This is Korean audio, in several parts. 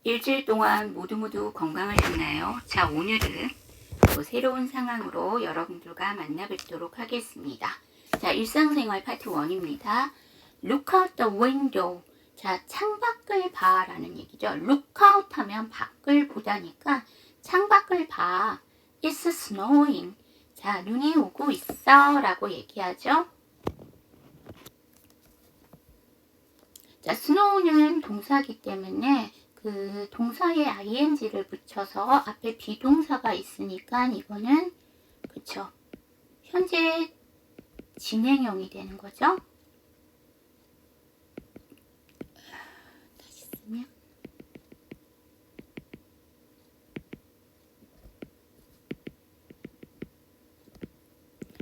일주일 동안 모두 건강하셨나요? 자, 오늘은 또 새로운 상황으로 여러분들과 만나뵙도록 하겠습니다. 자, 일상생활 파트 1입니다. Look out the window. 자, 창밖을 봐 라는 얘기죠. Look out 하면 밖을 보다니까 창밖을 봐. It's snowing. 자, 눈이 오고 있어 라고 얘기하죠. 자, snow는 동사기 때문에 그 동사에 ing를 붙여서 앞에 비동사가 있으니까 이거는 그쵸, 현재 진행형이 되는 거죠. 다시 쓰면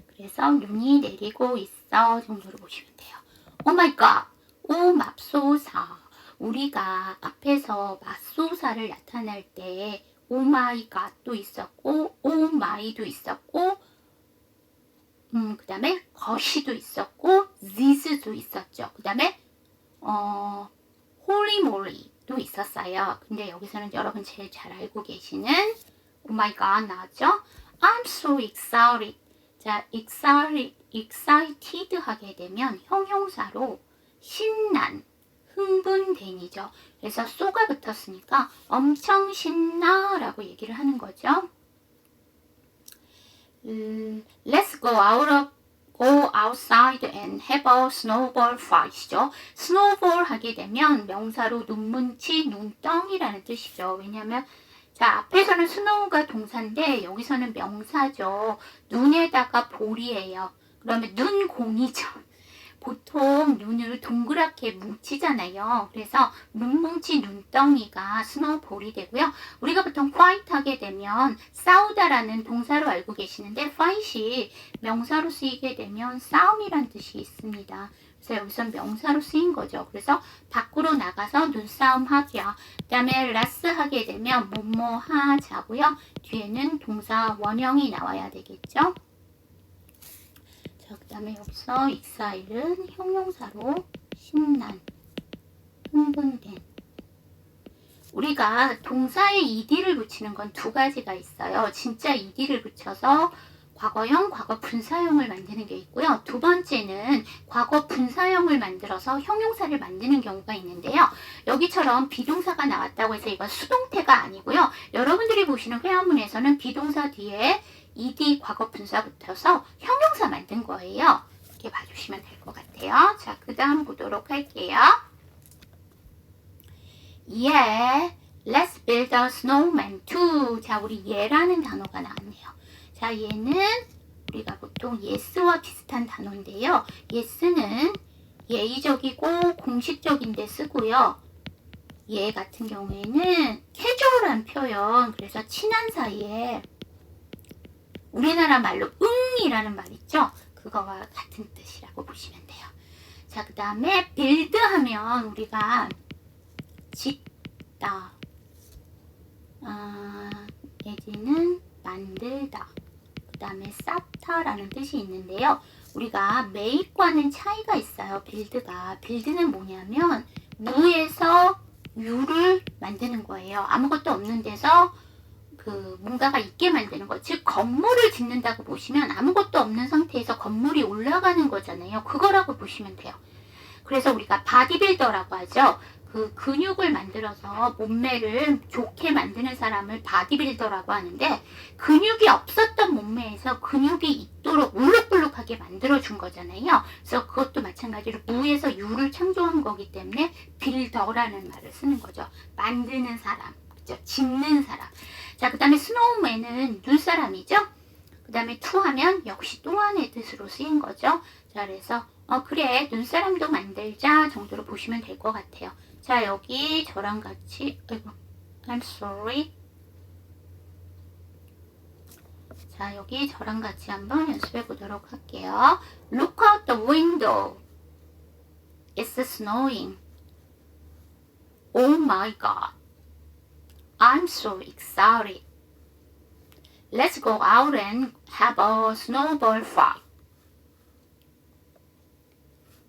그래서 눈이 내리고 있어 정도로 보시면 돼요. 오 마이 갓, 오 맙소사. 우리가 앞에서 맙소사를 나타낼 때 오 마이 갓도 있었고 오 마이도 있었고 그 다음에 거시도 있었고 this도 있었죠. 그 다음에 holy moly도 있었어요. 근데 여기서는 여러분 제일 잘 알고 계시는 oh my god 나왔죠. I'm so excited. 자, excited 하게 되면 형용사로 신난, 흥분된이죠. 그래서 so가 붙었으니까 엄청 신나 라고 얘기를 하는 거죠. Let's go outside and have a snowball fight이죠. snowball 하게 되면 명사로 눈뭉치, 눈덩이라는 뜻이죠. 왜냐하면 자, 앞에서는 snow가 동사인데 여기서는 명사죠. 눈에다가 볼이에요. 그러면 눈공이죠. 보통 눈을 동그랗게 뭉치잖아요. 그래서 눈뭉치 눈덩이가 스노우볼이 되고요. 우리가 보통 fight 하게 되면 싸우다라는 동사로 알고 계시는데 fight이 명사로 쓰이게 되면 싸움이란 뜻이 있습니다. 그래서 여기서 명사로 쓰인 거죠. 그래서 밖으로 나가서 눈싸움 하기요. 그 다음에 let's 하게 되면 뭐뭐 하자고요. 뒤에는 동사 원형이 나와야 되겠죠. 자, 그 다음에 여기서 excited 형용사로 신난, 흥분된. 우리가 동사에 ed를 붙이는 건 두 가지가 있어요. 진짜 ed를 붙여서 과거형, 과거 분사형을 만드는 게 있고요. 두 번째는 과거 분사형을 만들어서 형용사를 만드는 경우가 있는데요. 여기처럼 비동사가 나왔다고 해서 이건 수동태가 아니고요. 여러분들이 보시는 회화문에서는 비동사 뒤에 ed 과거 분사 붙어서 형용사 만든 거예요. 이렇게 봐주시면 될 것 같아요. 자, 그 다음 보도록 할게요. Yeah, let's build a snowman too. 자, 우리 얘라는 단어가 나왔네요. 자, 얘는 우리가 보통 yes와 비슷한 단어인데요. yes는 예의적이고 공식적인데 쓰고요. 얘 같은 경우에는 캐주얼한 표현, 그래서 친한 사이에 우리나라 말로 응이라는 말 있죠? 그거와 같은 뜻이라고 보시면 돼요. 자, 그 다음에 build 하면 우리가 짓다, 내지는 만들다, 그 다음에 쌓다라는 뜻이 있는데요. 우리가 make과는 차이가 있어요. build는 뭐냐면 무에서 유를 만드는 거예요. 아무것도 없는 데서 뭔가가 있게 만드는 거. 즉 건물을 짓는다고 보시면 아무것도 없는 상태에서 건물이 올라가는 거잖아요. 그거라고 보시면 돼요. 그래서 우리가 바디빌더라고 하죠. 그 근육을 만들어서 몸매를 좋게 만드는 사람을 바디빌더라고 하는데 근육이 없었던 몸매에서 근육이 있도록 울룩불룩하게 만들어준 거잖아요. 그래서 그것도 마찬가지로 무에서 유를 창조한 거기 때문에 빌더라는 말을 쓰는 거죠. 만드는 사람, 그죠? 짓는 사람. 자, 그 다음에 스노우맨은 눈사람이죠. 그 다음에 투 하면 역시 또 하나의 뜻으로 쓰인 거죠. 자, 그래서 그래, 눈사람도 만들자 정도로 보시면 될 것 같아요. 자, 여기 저랑 같이, I'm sorry. 자, 여기 저랑 같이 한번 연습해 보도록 할게요. Look out the window. It's snowing. Oh my god. I'm so excited. Let's go out and have a snowball fight.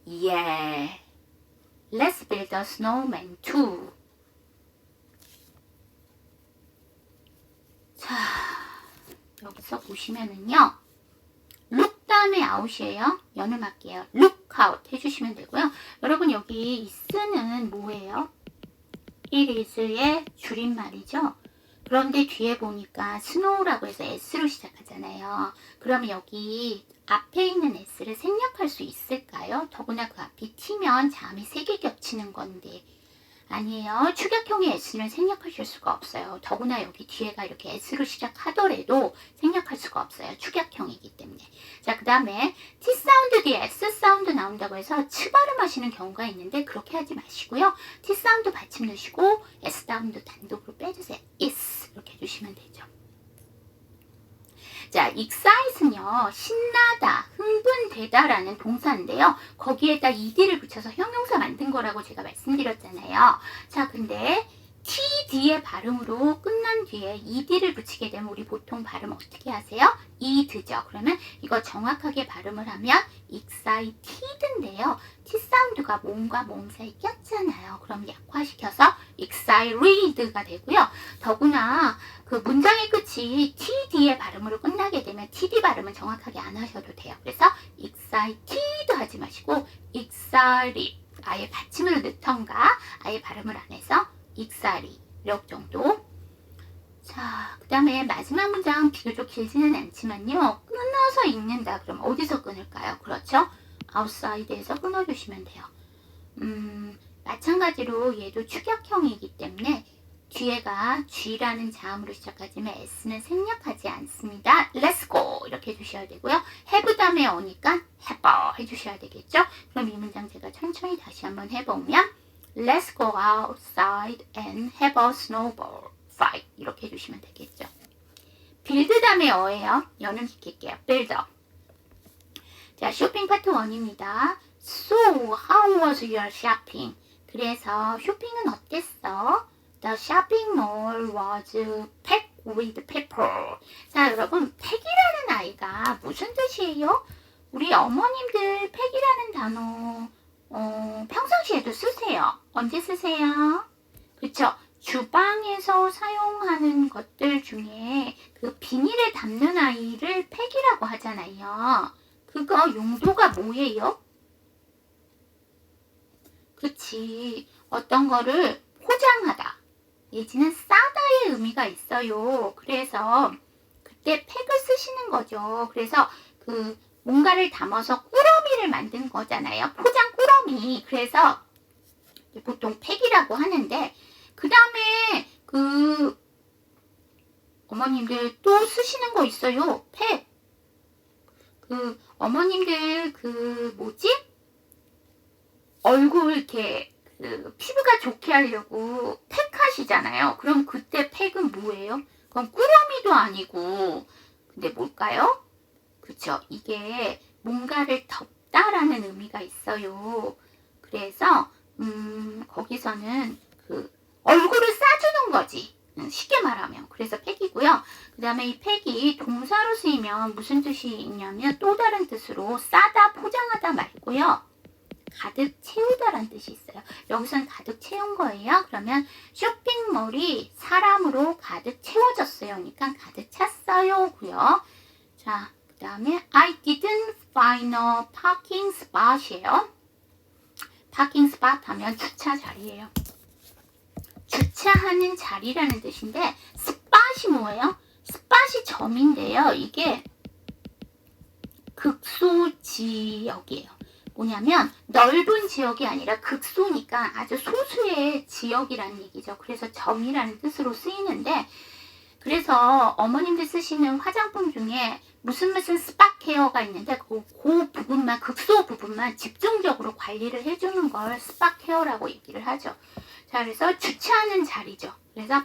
Yeah. Let's build a snowman too. 보시면은요. look 다음에 out이에요. 연음할게요. look out 해주시면 되고요. 여러분 여기 is는 뭐예요? it is의 줄임말이죠. 그런데 뒤에 보니까 snow라고 해서 s로 시작하잖아요. 그러면 여기 앞에 있는 s를 생략할 수 있을까요? 더구나 그 앞이 t면 자음이 3개 겹치는 건데 아니에요. 축약형의 s는 생략하실 수가 없어요. 더구나 여기 뒤에가 이렇게 s로 시작하더라도 생략할 수가 없어요. 축약형이기 때문에. 자, 그 다음에 t 사운드 뒤에 s 사운드 나온다고 해서 츠 발음하시는 경우가 있는데 그렇게 하지 마시고요. t 사운드 받침 넣으시고 s 사운드 단독으로 빼주세요. is 이렇게 해주시면 되죠. 자, excite는요, 신나다, 흥분되다 라는 동사인데요. 거기에다 ed를 붙여서 형용사 만든 거라고 제가 말씀드렸잖아요. 자, 근데 td의 발음으로 끝난 뒤에 ed를 붙이게 되면 우리 보통 발음 어떻게 하세요? ed죠. 그러면 이거 정확하게 발음을 하면 excited인데요. t 사운드가 몸과 몸 사이 꼈잖아요. 그럼 약화시켜서 excited가 되고요. 더구나 그 문장의 끝이 td의 발음으로 끝나게 되면 td 발음은 정확하게 안 하셔도 돼요. 그래서 excited 하지 마시고 excited 아예 받침을 넣던가 아예 발음을 안 해서 excited 이렇게 정도. 자, 그 다음에 마지막 문장 비교적 길지는 않지만요. 끊어서 읽는다. 그럼 어디서 끊을까요? 그렇죠? outside에서 끊어주시면 돼요. 마찬가지로 얘도 축약형이기 때문에 뒤에가 G라는 자음으로 시작하지만 S는 생략하지 않습니다. Let's go 이렇게 해주셔야 되고요. have 다음에 오니까 have 해주셔야 되겠죠. 그럼 이 문장 제가 천천히 다시 한번 해보면 Let's go outside and have a snowball fight 이렇게 해주시면 되겠죠. build 다음에 어예요. 연음시킬게요. build up. 자, 쇼핑 파트 1입니다. So, how was your shopping? 그래서 쇼핑은 어땠어? The shopping mall was packed with people. 자, 여러분, pack이라는 아이가 무슨 뜻이에요? 우리 어머님들 pack이라는 단어 평상시에도 쓰세요. 언제 쓰세요? 그쵸? 주방에서 사용하는 것들 중에 그 비닐에 담는 아이를 팩이라고 하잖아요. 그거 용도가 뭐예요? 그치. 어떤 거를 포장하다. 내지는 싸다의 의미가 있어요. 그래서 그때 팩을 쓰시는 거죠. 그래서 그 뭔가를 담아서 꾸러미를 만든 거잖아요. 포장 꾸러미. 그래서 보통 팩이라고 하는데 그 다음에 그 어머님들 또 쓰시는 거 있어요. 팩. 그 어머님들 그 뭐지? 얼굴 이렇게 그 피부가 좋게 하려고 팩 하시잖아요. 그럼 그때 팩은 뭐예요? 그럼 꾸러미도 아니고 근데 뭘까요? 그쵸? 이게 뭔가를 덮다라는 의미가 있어요. 그래서 거기서는 그 얼굴을 싸주는 거지. 쉽게 말하면. 그래서 팩이고요. 그 다음에 이 팩이 동사로 쓰이면 무슨 뜻이 있냐면 또 다른 뜻으로 싸다, 포장하다 말고요. 가득 채우다라는 뜻이 있어요. 여기서는 가득 채운 거예요. 그러면 쇼핑몰이 사람으로 가득 채워졌어요. 그러니까 가득 찼어요. 고요. 자, 그 다음에 I didn't find a parking spot이에요. parking spot 하면 주차 자리예요. 주차하는 자리라는 뜻인데 스팟이 뭐예요? 스팟이 점인데요. 이게 극소지역이에요. 뭐냐면 넓은 지역이 아니라 극소니까 아주 소수의 지역이라는 얘기죠. 그래서 점이라는 뜻으로 쓰이는데 그래서 어머님들 쓰시는 화장품 중에 무슨 스팟 케어가 있는데 그 부분만 극소 부분만 집중적으로 관리를 해주는 걸 스팟 케어라고 얘기를 하죠. 자, 그래서 주차하는 자리죠. 그래서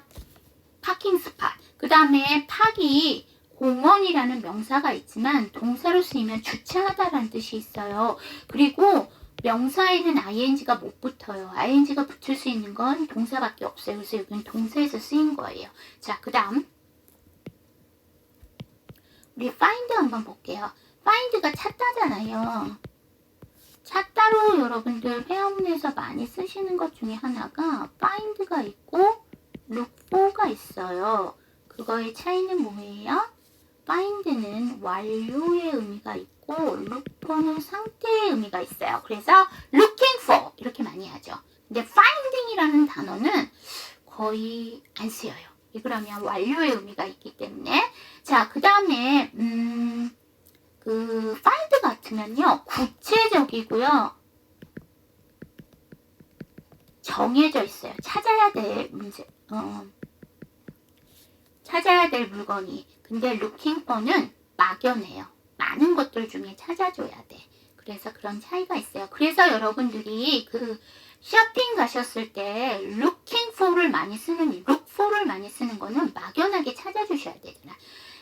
파킹 스팟. 그 다음에 팍이 공원이라는 명사가 있지만 동사로 쓰이면 주차하다라는 뜻이 있어요. 그리고 명사에는 ing가 못 붙어요. ing가 붙을 수 있는 건 동사밖에 없어요. 그래서 여기는 동사에서 쓰인 거예요. 자, 그 다음 우리 find 한번 볼게요. find가 찾다잖아요. 찾다로 여러분들 회화문에서 많이 쓰시는 것 중에 하나가 find가 있고 look for가 있어요. 그거의 차이는 뭐예요? find는 완료의 의미가 있고 look for는 상태의 의미가 있어요. 그래서 looking for 이렇게 많이 하죠. 근데 finding이라는 단어는 거의 안 쓰여요. 그러면 완료의 의미가 있기 때문에. 자, 그 다음에 그 find 같으면요 구체적이고요, 정해져 있어요. 찾아야 될 문제, 찾아야 될 물건이. 근데 looking for는 막연해요. 많은 것들 중에 찾아줘야 돼. 그래서 그런 차이가 있어요. 그래서 여러분들이 그 쇼핑 가셨을 때 looking for를 많이 쓰는, look for를 많이 쓰는 거는 막연하게 찾아주셔야 되잖아.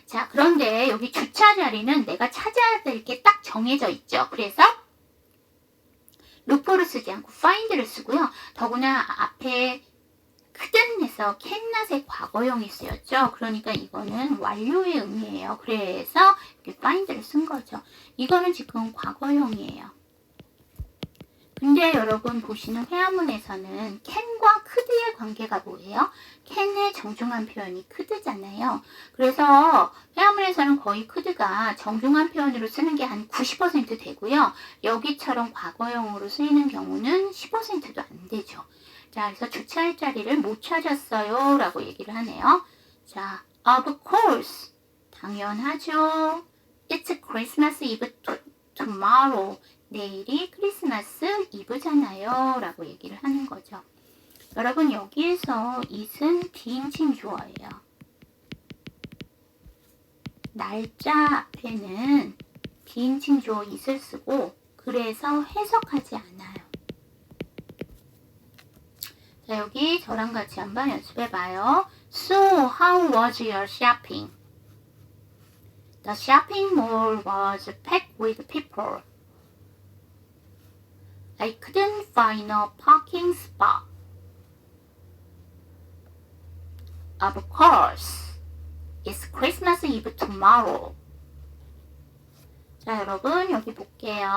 자, 그런데 여기 주차 자리는 내가 찾아야 될 게 딱 정해져 있죠. 그래서 look for를 쓰지 않고 find를 쓰고요. 더구나 앞에 couldn't에서 cannot의 과거형이 쓰였죠. 그러니까 이거는 완료의 의미예요. 그래서 이렇게 find를 쓴 거죠. 이거는 지금 과거형이에요. 근데 여러분 보시는 회화문에서는 can과 could의 관계가 뭐예요? can의 정중한 표현이 could잖아요. 그래서 회화문에서는 거의 could가 정중한 표현으로 쓰는 게 한 90% 되고요. 여기처럼 과거형으로 쓰이는 경우는 10%도 안 되죠. 자, 그래서 주차할 자리를 못 찾았어요 라고 얘기를 하네요. 자, of course, 당연하죠. It's Christmas Eve tomorrow. 내일이 크리스마스 이브잖아요 라고 얘기를 하는 거죠. 여러분 여기에서 it은 비인칭 주어예요. 날짜 앞에는 비인칭 주어 it을 쓰고, 그래서 해석하지 않아요. 자, 여기 저랑 같이 한번 연습해봐요. So, how was your shopping? The shopping mall was packed with people. I couldn't find a parking spot. Of course, it's Christmas Eve tomorrow. 자, 여러분 여기 볼게요.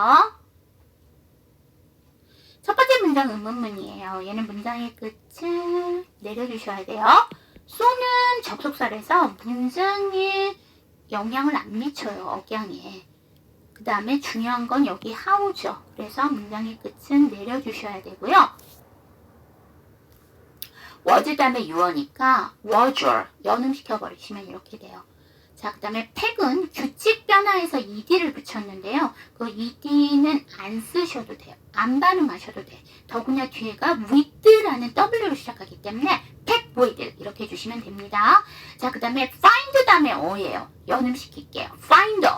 첫 번째 문장 의문문이에요. 얘는 문장의 끝을 내려주셔야 돼요. so는 접속사라서 문장에 영향을 안 미쳐요. 억양에. 그 다음에 중요한 건 여기 how죠. 그래서 문장의 끝은 내려주셔야 되고요. was 다음에 you어니까 was를 연음시켜버리시면 이렇게 돼요. 자, 그 다음에 팩은 규칙 변화해서 ed를 붙였는데요. 그 ed는 안 쓰셔도 돼요. 안 발음하셔도 돼. 더구나 뒤에가 with라는 w로 시작하기 때문에 pack with 이렇게 해주시면 됩니다. 자, 그 다음에 find 다음에 어예요. 연음시킬게요. finder.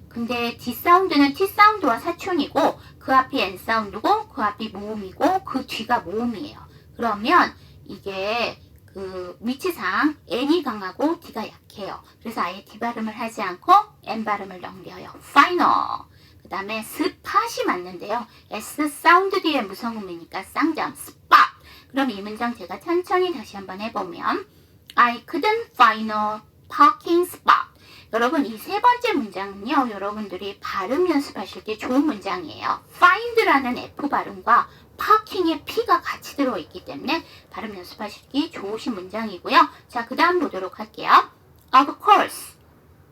근데 D 사운드는 T 사운드와 사촌이고, 그 앞이 N 사운드고, 그 앞이 모음이고, 그 뒤가 모음이에요. 그러면 이게 그 위치상 N이 강하고 D가 약해요. 그래서 아예 D 발음을 하지 않고 N 발음을 넘겨요. final. 그 다음에 스팟이 맞는데요. S 사운드 뒤에 무성음이니까 쌍점 spot. 그럼 이 문장 제가 천천히 다시 한번 해보면 I couldn't find a parking spot. 여러분 이 세 번째 문장은요, 여러분들이 발음 연습하실 때 좋은 문장이에요. find라는 F 발음과 parking의 P가 같이 들어있기 때문에 발음 연습하시기 좋으신 문장이고요. 자, 그 다음 보도록 할게요. Of course.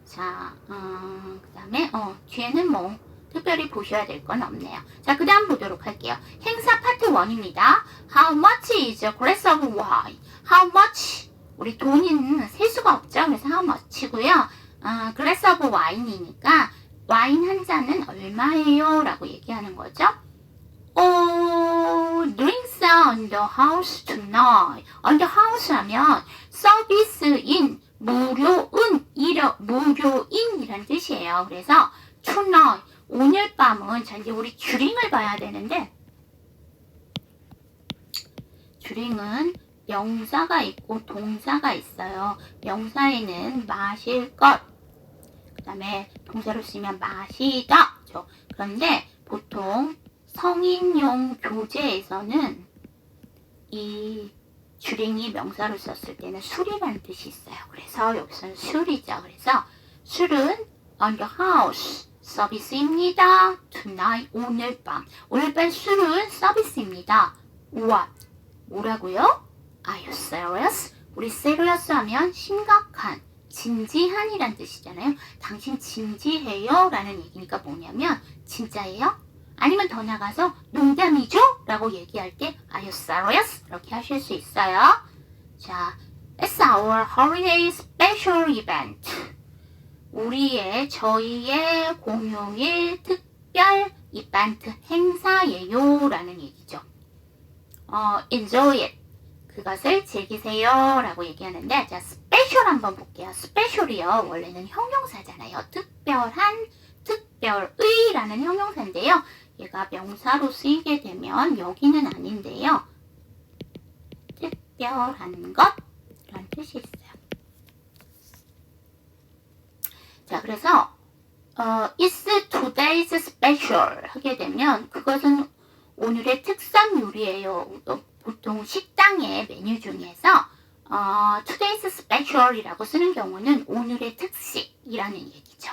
자, 그 다음에 뒤에는 뭐 특별히 보셔야 될 건 없네요. 자, 그 다음 보도록 할게요. 행사 파트 1입니다. How much is a glass of wine? How much? 우리 돈은 셀 수가 없죠. 그래서 how much고요. glass of wine이니까 와인 한 잔은 얼마예요? 라고 얘기하는 거죠. drinks on the house tonight. on the house 하면 서비스인, 무료인이란 뜻이에요. 그래서 tonight, 오늘 밤은, 자 이제 우리 주링을 봐야 되는데, 주링은 명사가 있고 동사가 있어요. 명사에는 마실 것, 그 다음에 동사로 쓰면 마시다. 그렇죠? 그런데 보통 성인용 교재에서는 이 주링이 명사로 썼을 때는 술이라는 뜻이 있어요. 그래서 여기서는 술이죠. 그래서 술은 on the house 서비스입니다. tonight 오늘 밤. 오늘 밤 술은 서비스입니다. what? 뭐라고요? Are you serious? 우리 serious 하면 심각한, 진지한이란 뜻이잖아요. 당신 진지해요? 라는 얘기니까 뭐냐면 진짜예요? 아니면 더 나가서 농담이죠? 라고 얘기할 때 Are you serious? 이렇게 하실 수 있어요. 자, It's our holiday special event. 저희의 공휴일 특별 이벤트 행사예요 라는 얘기죠. Enjoy it. 그것을 즐기세요 라고 얘기하는데, 자, 스페셜 한번 볼게요. 스페셜이요, 원래는 형용사잖아요. 특별한, 특별의 라는 형용사인데요. 얘가 명사로 쓰이게 되면 여기는 아닌데요. 특별한 것 라는 뜻이 있어요. 자, 그래서 It's today's special 하게 되면 그것은 오늘의 특선 요리예요. 보통 식당의 메뉴 중에서 today's special이라고 쓰는 경우는 오늘의 특식이라는 얘기죠.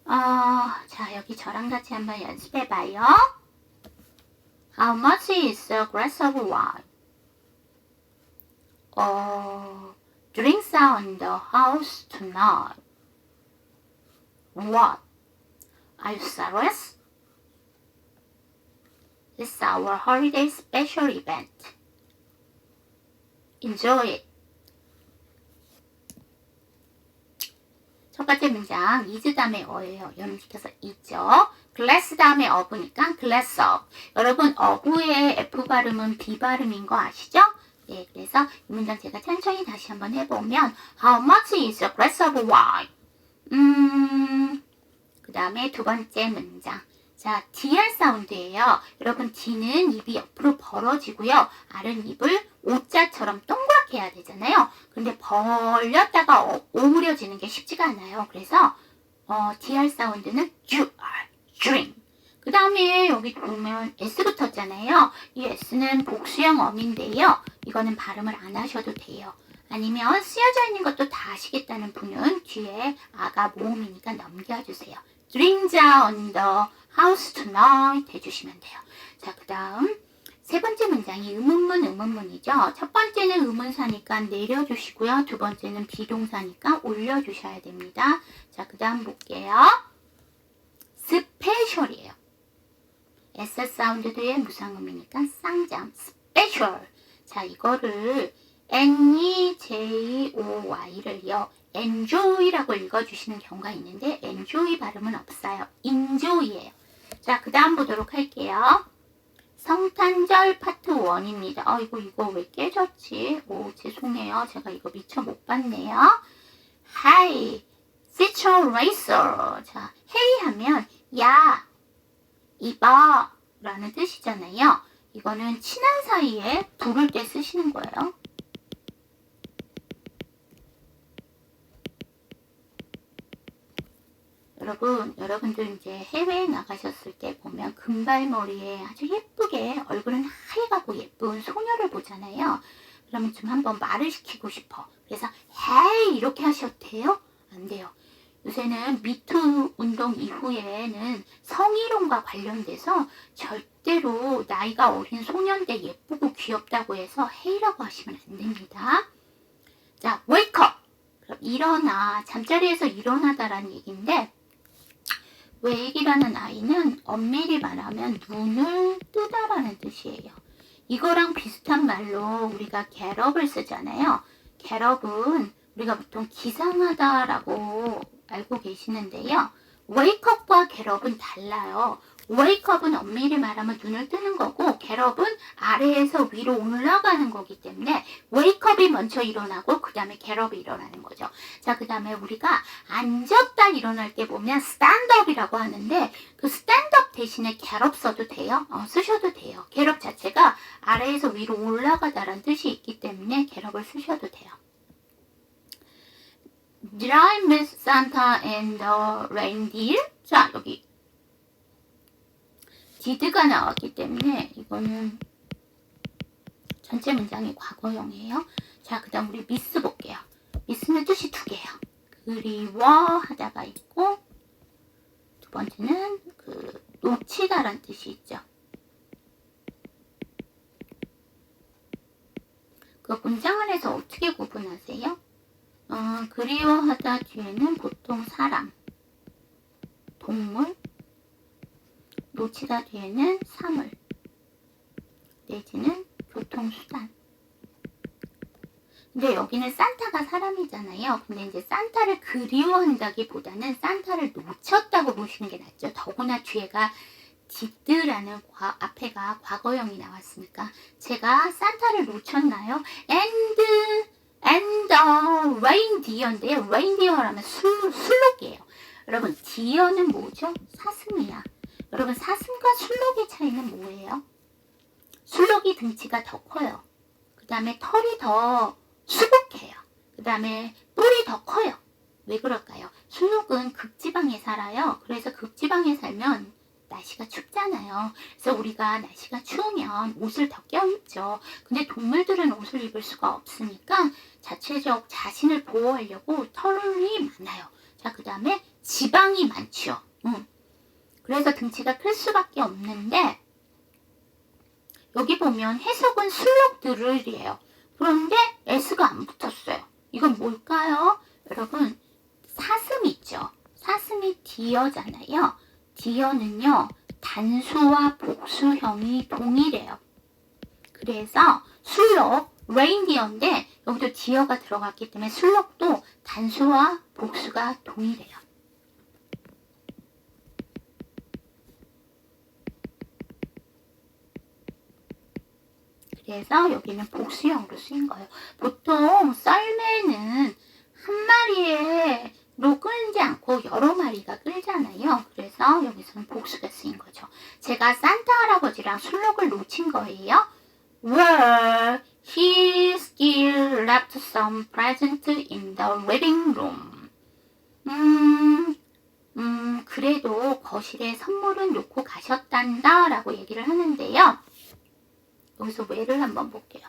자, 여기 저랑 같이 한번 연습해봐요. How much is a glass of wine? Drinks are on the house tonight. What? Are you serious? It's our holiday special event. Enjoy it. 첫 번째 문장, is 다음에 어예요. 연음시켜서 있죠. glass 다음에 of니까 glass of. 여러분, of의 F 발음은 B 발음인 거 아시죠? 네, 그래서 이 문장 제가 천천히 다시 한번 해보면 How much is a glass of wine? 그 다음에 두 번째 문장. 자, DR 사운드예요. 여러분, D는 입이 옆으로 벌어지고요. R은 입을 O자처럼 동그랗게 해야 되잖아요. 근데 벌렸다가 오므려지는 게 쉽지가 않아요. 그래서 DR 사운드는 you are drink. 그 다음에 여기 보면 S 붙었잖아요. 이 S는 복수형 어민데요. 이거는 발음을 안 하셔도 돼요. 아니면 쓰여져 있는 것도 다 아시겠다는 분은 뒤에 아가 모음이니까 넘겨주세요. Drinks are on the house tonight 해주시면 돼요. 자, 그 다음 세 번째 문장이 의문문이죠. 첫 번째는 의문사니까 내려주시고요. 두 번째는 비동사니까 올려주셔야 됩니다. 자, 그 다음 볼게요. 스페셜이에요. S 사운드 뒤에 무상음이니까 쌍장 스페셜. 자, 이거를 N-E-J-O-Y를요. enjoy라고 읽어주시는 경우가 있는데 enjoy 발음은 없어요. enjoy예요. 자, 그 다음 보도록 할게요. 성탄절 파트 1입니다. 이거 왜 깨졌지? 죄송해요. 제가 이거 미처 못 봤네요. Hi, feature racer. 자, hey 하면 야, 이봐 라는 뜻이잖아요. 이거는 친한 사이에 부를 때 쓰시는 거예요. 여러분들 이제 해외에 나가셨을 때 보면 금발머리에 아주 예쁘게 얼굴은 하얘가고 예쁜 소녀를 보잖아요. 그러면 좀 한번 말을 시키고 싶어. 그래서 헤이 이렇게 하셔도 돼요? 안 돼요. 요새는 미투 운동 이후에는 성희롱과 관련돼서 절대로 나이가 어린 소년데 예쁘고 귀엽다고 해서 헤이라고 하시면 안 됩니다. 자, wake up. 그럼 일어나. 잠자리에서 일어나다라는 얘기인데 웨이기라는 아이는 엄밀히 말하면 눈을 뜨다라는 뜻이에요. 이거랑 비슷한 말로 우리가 get up을 쓰잖아요. get up은 우리가 보통 기상하다라고 알고 계시는데요. wake up과 get up은 달라요. wake up은 엄밀히 말하면 눈을 뜨는 거고 get up은 아래에서 위로 올라가는 거기 때문에 wake up이 먼저 일어나고 그 다음에 get up이 일어나는 거죠. 자, 그 다음에 우리가 앉았다 일어날 때 보면 stand up이라고 하는데 그 stand up 대신에 get up 써도 돼요. 쓰셔도 돼요. get up 자체가 아래에서 위로 올라가다라는 뜻이 있기 때문에 get up을 쓰셔도 돼요. Did I miss Santa and the reindeer? 자, 여기 did가 나왔기 때문에 이거는 전체 문장이 과거형이에요. 자, 그 다음 우리 miss 볼게요. miss는 뜻이 두 개예요. 그리워하다가 있고 두 번째는 놓치다라는 뜻이 있죠. 그 문장 안에서 어떻게 구분하세요? 그리워하다 뒤에는 보통 사람, 동물, 놓치다 뒤에는 사물, 내지는 교통수단. 근데 여기는 산타가 사람이잖아요. 근데 이제 산타를 그리워한다기보다는 산타를 놓쳤다고 보시는 게 낫죠. 더구나 뒤에가 did라는 앞에가 과거형이 나왔으니까 제가 산타를 놓쳤나요? and the reindeer인데요. reindeer라면 술록이에요. 여러분 deer는 뭐죠? 사슴이야. 여러분 사슴과 술록의 차이는 뭐예요? 술록이 등치가 더 커요. 그 다음에 털이 더 수북해요. 그 다음에 뿔이 더 커요. 왜 그럴까요? 술록은 극지방에 살아요. 그래서 극지방에 살면 날씨가 춥잖아요. 그래서 우리가 날씨가 추우면 옷을 더 껴입죠. 근데 동물들은 옷을 입을 수가 없으니까 자체적 자신을 보호하려고 털이 많아요. 자, 그 다음에 지방이 많죠. 그래서 등치가 클 수밖에 없는데 여기 보면 해석은 술록들이에요. 그런데 S가 안 붙었어요. 이건 뭘까요? 여러분 사슴 있죠. 사슴이 디어잖아요. 디어는요 단수와 복수형이 동일해요. 그래서 술록 레인디어인데 여기도 디어가 들어갔기 때문에 술록도 단수와 복수가 동일해요. 그래서 여기는 복수형으로 쓰인 거예요. 보통 썰매는 한 마리로 끌지 않고 여러 마리가 끌잖아요. 그래서 여기서는 복수가 쓰인 거죠. 제가 산타 할아버지랑 술록을 놓친 거예요. Well, he still left some present in the waiting room. 그래도 거실에 선물은 놓고 가셨단다 라고 얘기를 하는데요. 여기서 where를 한번 볼게요.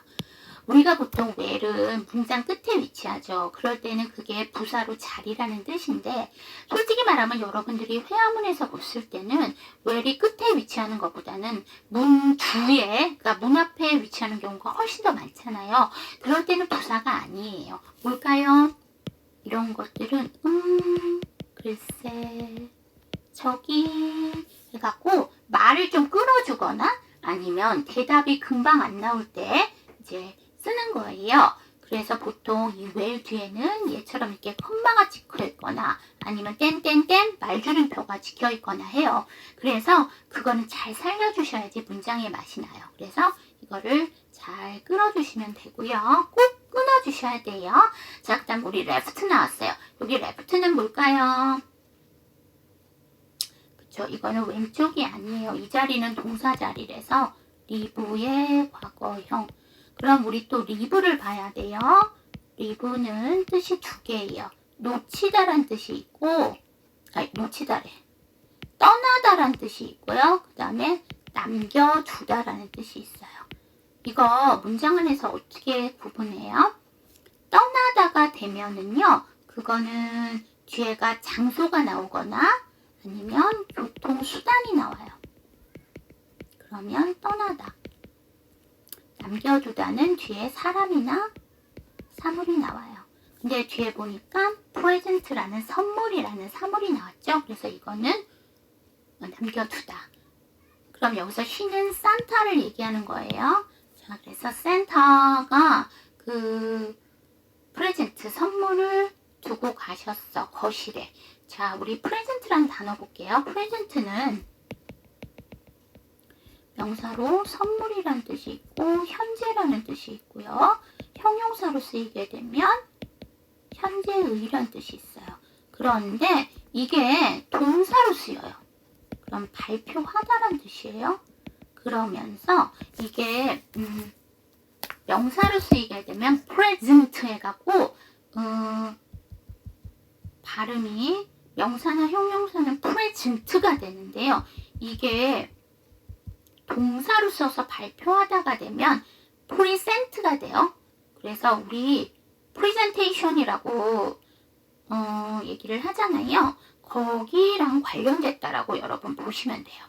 우리가 보통 where는 문장 끝에 위치하죠. 그럴 때는 그게 부사로 자리라는 뜻인데 솔직히 말하면 여러분들이 회화문에서 봤을 때는 where이 끝에 위치하는 것보다는 문 주에, 그러니까 문 앞에 위치하는 경우가 훨씬 더 많잖아요. 그럴 때는 부사가 아니에요. 뭘까요? 이런 것들은 글쎄, 저기 해갖고 말을 좀 끌어주거나 아니면 대답이 금방 안 나올 때 이제 쓰는 거예요. 그래서 보통 이 where 뒤에는 얘처럼 이렇게 콤마가 찍혀 있거나 아니면 땡땡땡 말줄임표가 찍혀 있거나 해요. 그래서 그거는 잘 살려주셔야지 문장의 맛이 나요. 그래서 이거를 잘 끌어주시면 되고요. 꼭 끊어주셔야 돼요. 자, 그 다음 우리 left 나왔어요. 여기 left는 뭘까요? 그쵸, 이거는 왼쪽이 아니에요. 이 자리는 동사 자리라서 리브의 과거형. 그럼 우리 또 리브를 봐야 돼요. 리브는 뜻이 두 개예요. 놓치다란 뜻이 있고, 놓치다래. 떠나다란 뜻이 있고요. 그 다음에 남겨두다라는 뜻이 있어요. 이거 문장 안에서 어떻게 구분해요? 떠나다가 되면은요, 그거는 뒤에가 장소가 나오거나 아니면 교통수단이 나와요. 그러면 떠나다. 남겨두다는 뒤에 사람이나 사물이 나와요. 근데 뒤에 보니까 present라는 선물이라는 사물이 나왔죠. 그래서 이거는 남겨두다. 그럼 여기서 she는 산타를 얘기하는 거예요. 자, 그래서 산타가 그 프레젠트 선물을 두고 가셨어. 거실에. 자, 우리 프레젠트라는 단어 볼게요. 프레젠트는 명사로 선물이라는 뜻이 있고 현재라는 뜻이 있고요. 형용사로 쓰이게 되면 현재의라는 뜻이 있어요. 그런데 이게 동사로 쓰여요. 그럼 발표하다라는 뜻이에요. 그러면서 이게 명사로 쓰이게 되면 present 해갖고 발음이 명사나 형용사는 present가 되는데요. 이게 동사로 써서 발표하다가 되면 present가 돼요. 그래서 우리 presentation이라고 얘기를 하잖아요. 거기랑 관련됐다라고 여러분 보시면 돼요.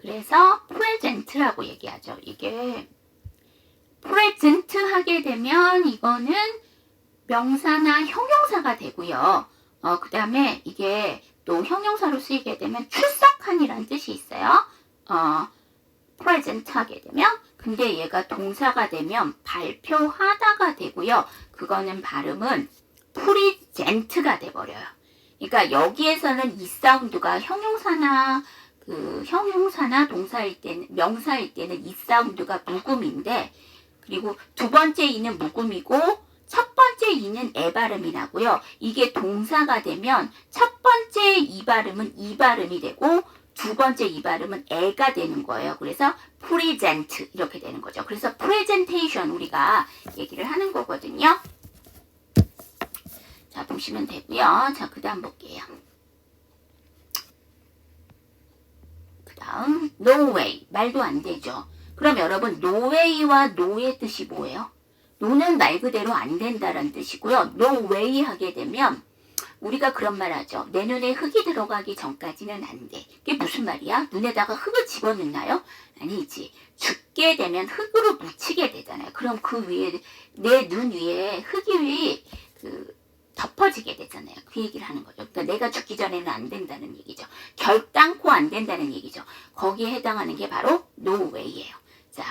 그래서 present라고 얘기하죠. 이게 present 하게 되면 이거는 명사나 형용사가 되고요. 그 다음에 이게 또 형용사로 쓰이게 되면 출석한이라는 뜻이 있어요. present 하게 되면. 근데 얘가 동사가 되면 발표하다가 되고요. 그거는 발음은 present가 돼버려요. 그러니까 여기에서는 이 사운드가 형용사나 동사일 때는, 명사일 때는 이 사운드가 묵음인데, 그리고 두 번째 이는 묵음이고 첫 번째 이는 애 발음이 나고요. 이게 동사가 되면 첫 번째 이 발음은 이 발음이 되고 두 번째 이 발음은 애가 되는 거예요. 그래서 present 이렇게 되는 거죠. 그래서 presentation 우리가 얘기를 하는 거거든요. 자, 보시면 되고요. 자, 그 다음 볼게요. 그 다음 no way, 말도 안 되죠. 그럼 여러분 no way와 no의 뜻이 뭐예요? no는 말 그대로 안 된다라는 뜻이고요. no way 하게 되면 우리가 그런 말 하죠. 내 눈에 흙이 들어가기 전까지는 안 돼. 그게 무슨 말이야? 눈에다가 흙을 집어넣나요? 아니지. 죽게 되면 흙으로 묻히게 되잖아요. 그럼 그 위에, 내 눈 위에 흙이 덮어지게 되잖아요. 그 얘기를 하는 거죠. 그러니까 내가 죽기 전에는 안 된다는 얘기죠. 결단코 안 된다는 얘기죠. 거기에 해당하는 게 바로 no way예요. 자,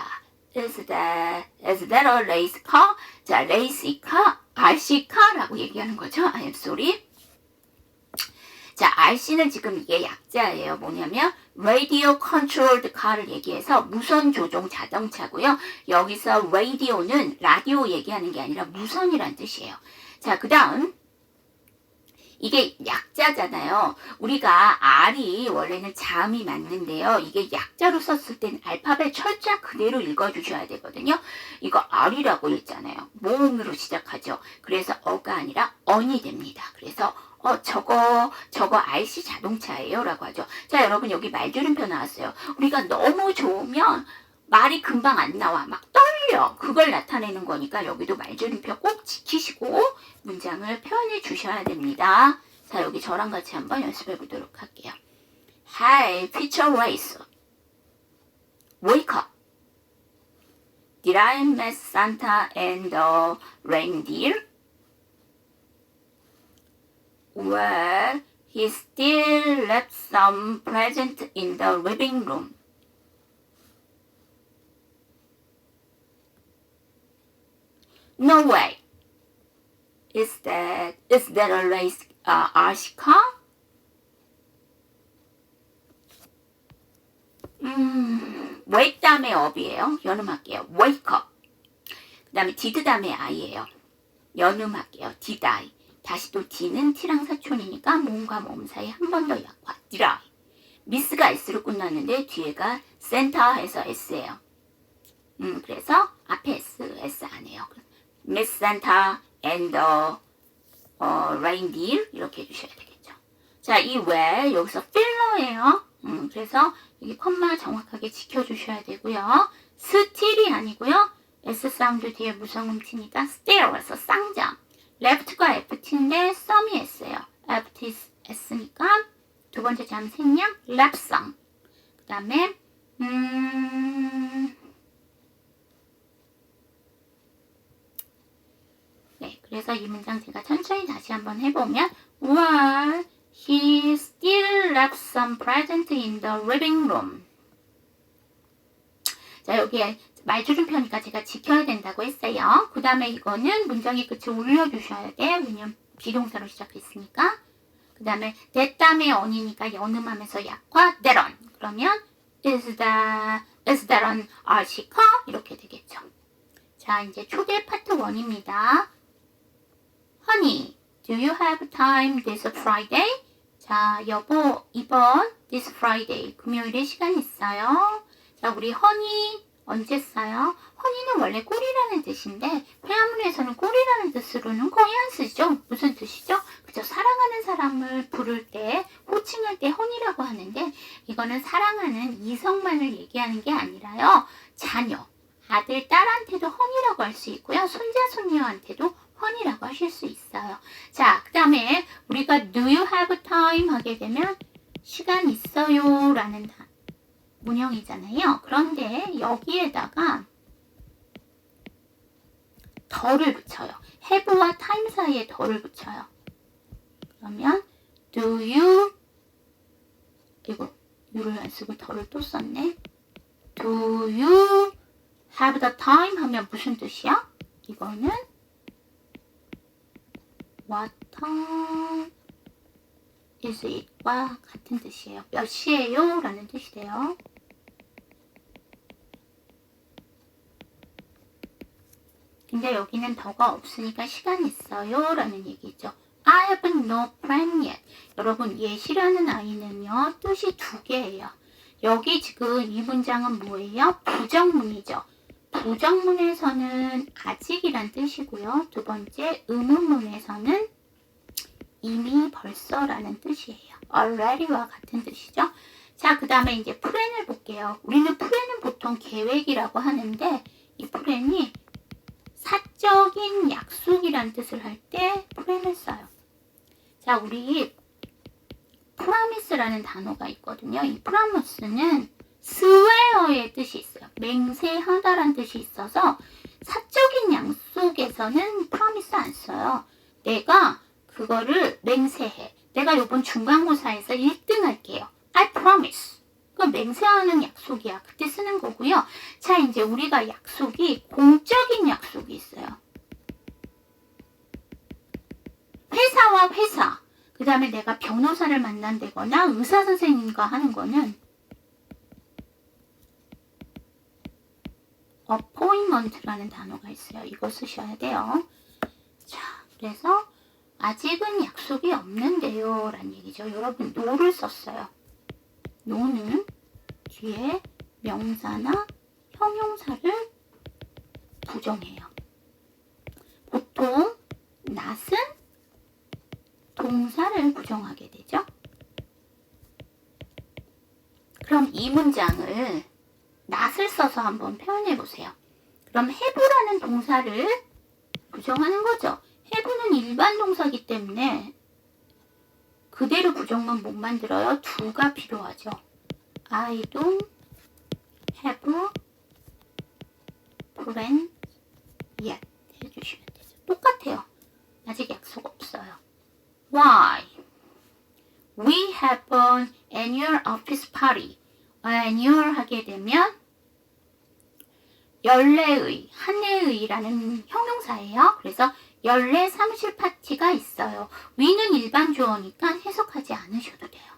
is that a race car? 자, race car, RC car라고 얘기하는 거죠. I am sorry. 자, RC는 지금 이게 약자예요. 뭐냐면 Radio Controlled Car를 얘기해서 무선 조종 자동차고요. 여기서 radio는 라디오 얘기하는 게 아니라 무선이란 뜻이에요. 자, 그 다음 이게 약자잖아요. 우리가 R이 원래는 자음이 맞는데요. 이게 약자로 썼을 때는 알파벳 철자 그대로 읽어주셔야 되거든요. 이거 R이라고 읽잖아요. 모음으로 시작하죠. 그래서 어가 아니라 언이 됩니다. 그래서 저거 RC 자동차예요 라고 하죠. 자, 여러분 여기 말줄임표 나왔어요. 우리가 너무 좋으면 말이 금방 안 나와. 막 떨려. 그걸 나타내는 거니까 여기도 말줄임표 꼭 지키시고 문장을 표현해 주셔야 됩니다. 자, 여기 저랑 같이 한번 연습해 보도록 할게요. Hi, picture race. Wake up. Did I meet Santa and the reindeer? Well, he still left some present in the living room. No way. Is that a race RC car? wake 다음에 up이에요. 연음할게요. wake up. 그 다음에 did 다음에 I예요. 연음할게요. did I. 다시 또 D는 T랑 사촌이니까 모음과 모음 사이 한 번 더 약화. did I. 미스가 S로 끝났는데 뒤에가 센터 해서 S예요. 그래서 앞에 S 안 해요. Miss Santa and the reindeer 이렇게 해주셔야 되겠죠. 자, 이 where 여기서 필러예요. 그래서 여기 콤마 정확하게 지켜주셔야 되고요. still이 아니고요. S 사운드 뒤에 무성음 치니까 still에서 쌍점. left가 FT인데 some이 S예요. FT S니까 두 번째 점 생략 left some. 그 다음에 네, 그래서 이 문장 제가 천천히 다시 한번 해보면 Well, he still left some present in the living room. 자, 여기에 말줄임표니까 제가 지켜야 된다고 했어요. 그 다음에 이거는 문장의 끝을 올려주셔야 돼. 왜냐면 비동사로 시작했으니까. 그 다음에 that 다음에 on이니까 연음하면서 약화 that on. 그러면 is that an RC car? 이렇게 되겠죠. 자, 이제 초대 파트 1입니다. Honey, do you have time this Friday? 자, 여보, 이번 this Friday, 금요일에 시간 있어요? 자, 우리 honey 언제 써요? honey는 원래 꿀이라는 뜻인데 회화문에서는 꿀이라는 뜻으로는 거의 안 쓰죠. 무슨 뜻이죠? 그죠? 사랑하는 사람을 부를 때, 호칭할 때 honey라고 하는데 이거는 사랑하는 이성만을 얘기하는 게 아니라요. 자녀, 아들, 딸한테도 honey라고 할 수 있고요. 손자, 손녀한테도 honey라고 하실 수 있어요. 자, 그 다음에 우리가 do you have time 하게 되면 시간 있어요 라는 문형이잖아요. 그런데 여기에다가 더를 붙여요. have와 time 사이에 더를 붙여요. 그러면 do you 이거 you를 안 쓰고 더를 또 썼네. do you have the time 하면 무슨 뜻이야? 이거는 what time is it과 같은 뜻이에요. 몇 시예요? 라는 뜻이 돼요. 근데 여기는 더가 없으니까 시간 있어요 라는 얘기죠. I have no plan yet. 여러분 예시라는 아이는요 뜻이 두 개예요. 여기 지금 이 문장은 뭐예요? 부정문이죠. 부정문에서는 아직이란 뜻이고요. 두 번째 의문문에서는 이미 벌써라는 뜻이에요. already와 같은 뜻이죠. 자, 그 다음에 이제 플랜을 볼게요. 우리는 플랜은 보통 계획이라고 하는데 이 플랜이 사적인 약속이란 뜻을 할 때 플랜을 써요. 자, 우리 promise라는 단어가 있거든요. 이 promise는 swear의 뜻이 있어요. 맹세하다란 뜻이 있어서 사적인 약속에서는 promise 안 써요. 내가 그거를 맹세해. 내가 이번 중간고사에서 1등 할게요. I promise. 그건 맹세하는 약속이야. 그때 쓰는 거고요. 자, 이제 우리가 약속이 공적인 약속이 있어요. 회사와 회사. 그 다음에 내가 변호사를 만난다거나 의사 선생님과 하는 거는 appointment라는 단어가 있어요. 이거 쓰셔야 돼요. 자, 그래서 아직은 약속이 없는데요 라는 얘기죠. 여러분 no를 썼어요. no는 뒤에 명사나 형용사를 부정해요. 보통 not은 동사를 부정하게 되죠. 그럼 이 문장을 not을 써서 한번 표현해 보세요. 그럼 have라는 동사를 부정하는 거죠. have는 일반 동사이기 때문에 그대로 부정만 못 만들어요. do가 필요하죠. I don't have plan yet 해주시면 되죠. 똑같아요. 아직 약속 없어요. Why? We have an annual office party. annual 하게 되면 연례의, 한 해의라는 형용사예요. 그래서 연례 사무실 파티가 있어요. we는 일반 주어니까 해석하지 않으셔도 돼요.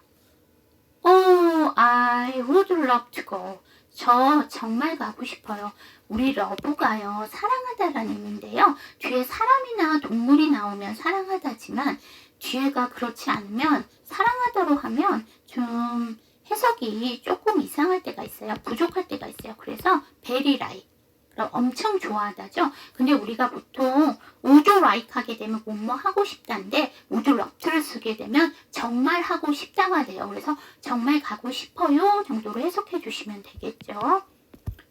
Oh, I would love to go. 저 정말 가고 싶어요. 우리 러브가요. 사랑하다라는 의미인데요. 뒤에 사람이나 동물이 나오면 사랑하다지만 뒤에가 그렇지 않으면 사랑하다로 하면 좀 해석이 조금 이상할 때가 있어요. 부족할 때가 있어요. 그래서 very like. 그럼 엄청 좋아하다죠. 근데 우리가 보통 would like 하게 되면 뭐뭐 하고 싶다인데 would love to를 쓰게 되면 정말 하고 싶다가 돼요. 그래서 정말 가고 싶어요 정도로 해석해 주시면 되겠죠.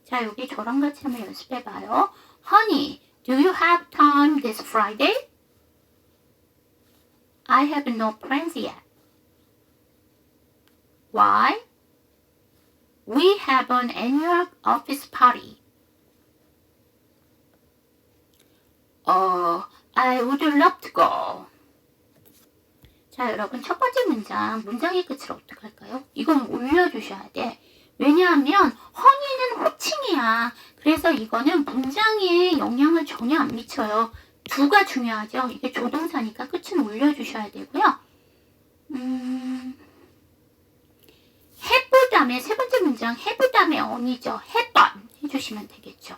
자, 여기 저랑 같이 한번 연습해 봐요. Honey, do you have time this Friday? I have no plans yet. Why? We have an annual office party. I would love to go. 자, 여러분 첫 번째 문장의 끝을 어떻게 할까요? 이건 올려주셔야 돼. 왜냐하면 허니는 호칭이야. 그래서 이거는 문장에 영향을 전혀 안 미쳐요. do가 중요하죠. 이게 조동사니까 끝은 올려주셔야 되고요. have 다음에 세 번째 문장 have 다음에 on이죠. have on 해주시면 되겠죠.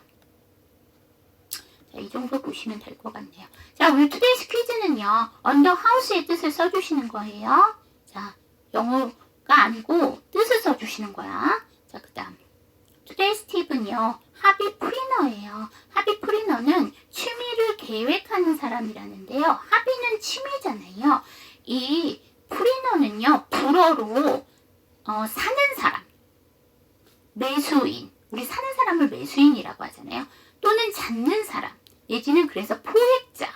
자, 이 정도 보시면 될 것 같네요. 자, 오늘 today's 퀴즈는요. under house의 뜻을 써주시는 거예요. 자, 영어가 아니고 뜻을 써주시는 거야. 자, 그 다음 today's 팁은요. 하비 프리너예요. 하비 프리너는 취미를 계획하는 사람이라는데요. 하비는 취미잖아요. 이 프리너는요. 불어로 사는 사람, 매수인. 우리 사는 사람을 매수인이라고 하잖아요. 또는 잡는 사람. 내지는 그래서 포획자,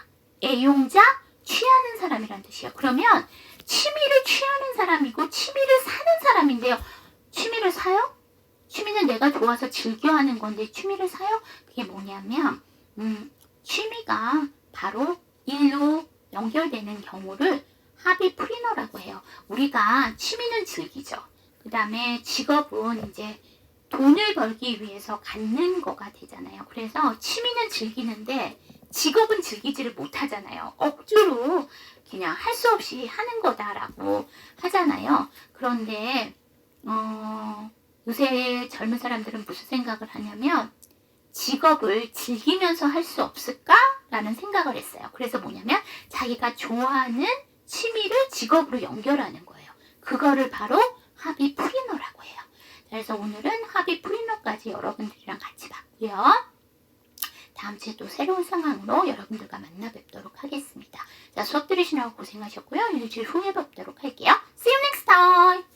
애용자, 취하는 사람이란 뜻이에요. 그러면 취미를 취하는 사람이고 취미를 사는 사람인데요. 취미를 사요? 취미는 내가 좋아서 즐겨하는 건데 취미를 사요? 그게 뭐냐면 취미가 바로 일로 연결되는 경우를 합의 프리너라고 해요. 우리가 취미는 즐기죠. 그 다음에 직업은 이제 돈을 벌기 위해서 갖는 거가 되잖아요. 그래서 취미는 즐기는데 직업은 즐기지를 못하잖아요. 억지로 그냥 할 수 없이 하는 거다라고 하잖아요. 그런데 요새 젊은 사람들은 무슨 생각을 하냐면 직업을 즐기면서 할 수 없을까라는 생각을 했어요. 그래서 뭐냐면 자기가 좋아하는 취미를 직업으로 연결하는 거예요. 그거를 바로 합의 프리너라고 해요. 그래서 오늘은 합의 프리너까지 여러분들이랑 같이 봤고요. 다음 주에 또 새로운 상황으로 여러분들과 만나 뵙도록 하겠습니다. 자, 수업 들으시느라고 고생하셨고요. 일주일 후에 뵙도록 할게요. See you next time!